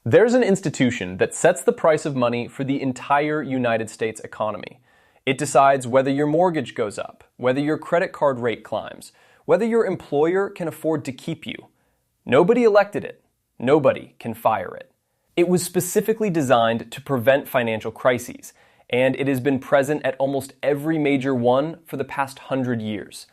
There's an institution that sets the price of money for the entire United States economy. It decides whether your mortgage goes up, whether your credit card rate climbs, whether your employer can afford to keep you. Nobody elected it. Nobody can fire it. It was specifically designed to prevent financial crises, and it has been present at almost every major one for the past 100 years.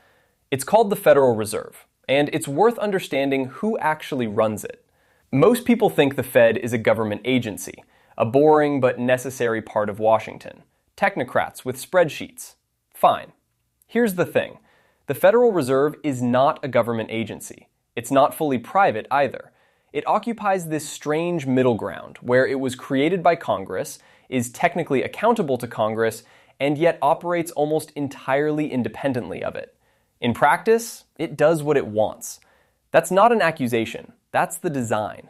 It's called the Federal Reserve, and it's worth understanding who actually runs it. Most people think the Fed is a government agency, a boring but necessary part of Washington. Technocrats with spreadsheets. Fine. Here's the thing. The Federal Reserve is not a government agency. It's not fully private either. It occupies this strange middle ground where it was created by Congress, is technically accountable to Congress, and yet operates almost entirely independently of it. In practice, it does what it wants. That's not an accusation. That's the design.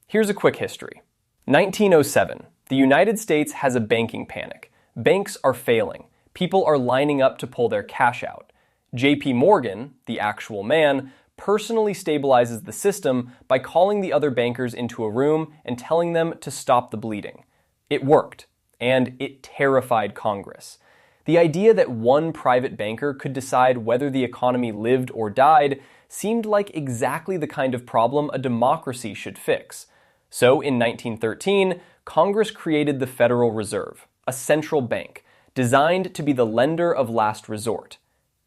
Here's a quick history. 1907. The United States has a banking panic. Banks are failing. People are lining up to pull their cash out. J.P. Morgan, the actual man, personally stabilizes the system by calling the other bankers into a room and telling them to stop the bleeding. It worked, and it terrified Congress. The idea that one private banker could decide whether the economy lived or died seemed like exactly the kind of problem a democracy should fix. So in 1913, Congress created the Federal Reserve, a central bank, designed to be the lender of last resort.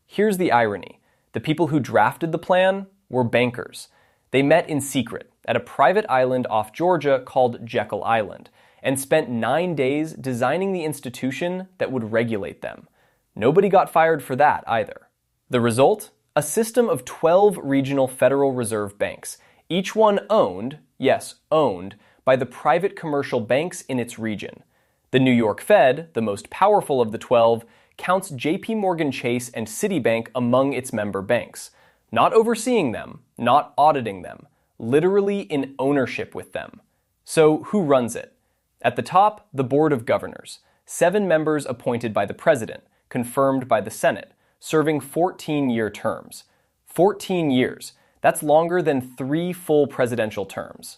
Here's the irony. The people who drafted the plan were bankers. They met in secret at a private island off Georgia called Jekyll Island and spent 9 days designing the institution that would regulate them. Nobody got fired for that either. The result? A system of 12 regional Federal Reserve banks, each one owned, yes, owned, by the private commercial banks in its region. The New York Fed, the most powerful of the 12, counts J.P. Morgan Chase and Citibank among its member banks, not overseeing them, not auditing them, literally in ownership with them. So who runs it? At the top, the Board of Governors, 7 members appointed by the President, confirmed by the Senate, serving 14-year terms. 14 years. That's longer than 3 full presidential terms.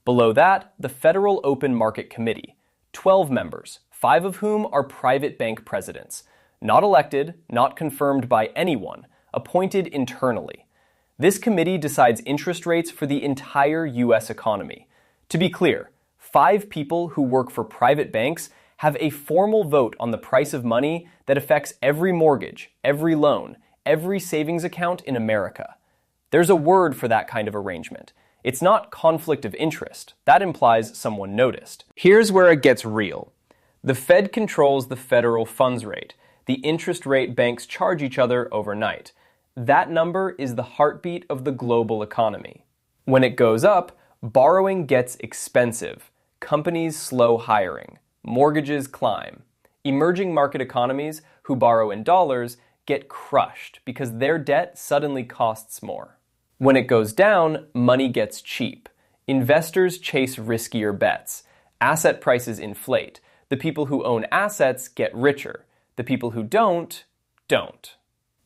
Below that, the Federal Open Market Committee, 12 members, 5 of whom are private bank presidents, not elected, not confirmed by anyone, appointed internally. This committee decides interest rates for the entire U.S. economy. To be clear, 5 people who work for private banks have a formal vote on the price of money that affects every mortgage, every loan, every savings account in America. There's a word for that kind of arrangement. It's not conflict of interest. That implies someone noticed. Here's where it gets real. The Fed controls the federal funds rate, the interest rate banks charge each other overnight. That number is the heartbeat of the global economy. When it goes up, borrowing gets expensive. Companies slow hiring. Mortgages climb. Emerging market economies who borrow in dollars get crushed because their debt suddenly costs more. When it goes down, money gets cheap. Investors chase riskier bets. Asset prices inflate. The people who own assets get richer. The people who don't.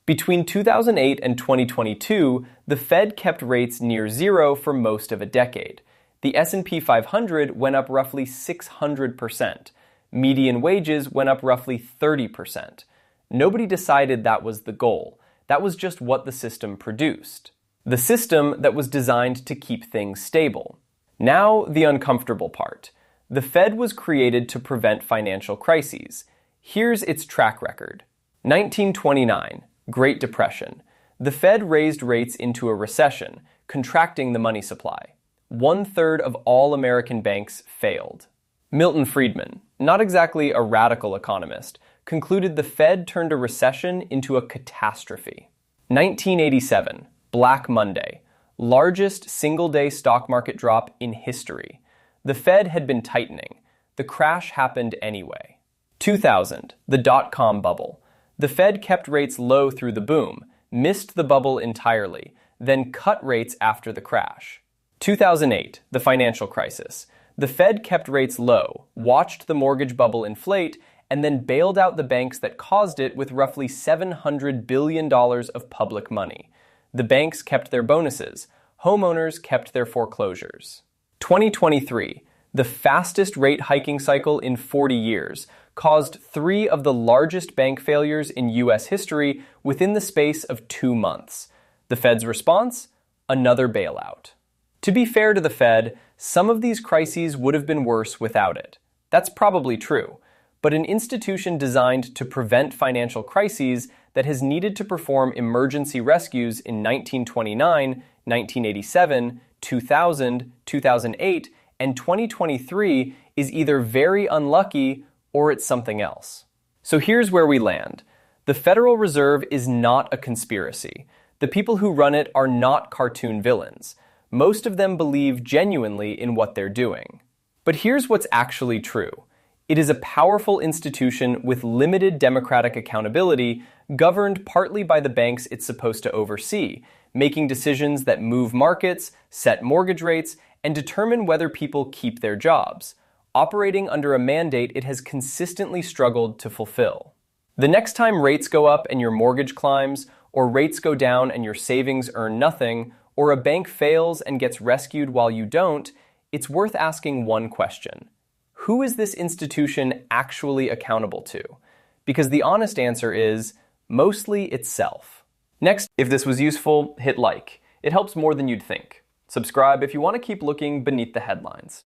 Between 2008 and 2022, the Fed kept rates near zero for most of a decade. The S&P 500 went up roughly 600%. Median wages went up roughly 30%. Nobody decided that was the goal. That was just what the system produced. The system that was designed to keep things stable. Now, the uncomfortable part. The Fed was created to prevent financial crises. Here's its track record. 1929, Great Depression. The Fed raised rates into a recession, contracting the money supply. 1/3 of all American banks failed. Milton Friedman, not exactly a radical economist, concluded the Fed turned a recession into a catastrophe. 1987, Black Monday, largest single-day stock market drop in history. The Fed had been tightening. The crash happened anyway. 2000, the dot-com bubble. The Fed kept rates low through the boom, missed the bubble entirely, then cut rates after the crash. 2008, the financial crisis. The Fed kept rates low, watched the mortgage bubble inflate, and then bailed out the banks that caused it with roughly $700 billion of public money. The banks kept their bonuses. Homeowners kept their foreclosures. 2023, The fastest rate hiking cycle in 40 years caused 3 of the largest bank failures in U.S. history within the space of 2 months. The Fed's response? Another bailout. To be fair to the Fed, some of these crises would have been worse without it. That's probably true. But an institution designed to prevent financial crises that has needed to perform emergency rescues in 1929, 1987, 2000, 2008, and 2023 is either very unlucky or it's something else. So here's where we land. The Federal Reserve is not a conspiracy. The people who run it are not cartoon villains. Most of them believe genuinely in what they're doing. But here's what's actually true. It is a powerful institution with limited democratic accountability, governed partly by the banks it's supposed to oversee, making decisions that move markets, set mortgage rates, and determine whether people keep their jobs, operating under a mandate it has consistently struggled to fulfill. The next time rates go up and your mortgage climbs, or rates go down and your savings earn nothing, or a bank fails and gets rescued while you don't, it's worth asking one question. Who is this institution actually accountable to? Because the honest answer is, mostly itself. Next, if this was useful, hit like. It helps more than you'd think. Subscribe if you want to keep looking beneath the headlines.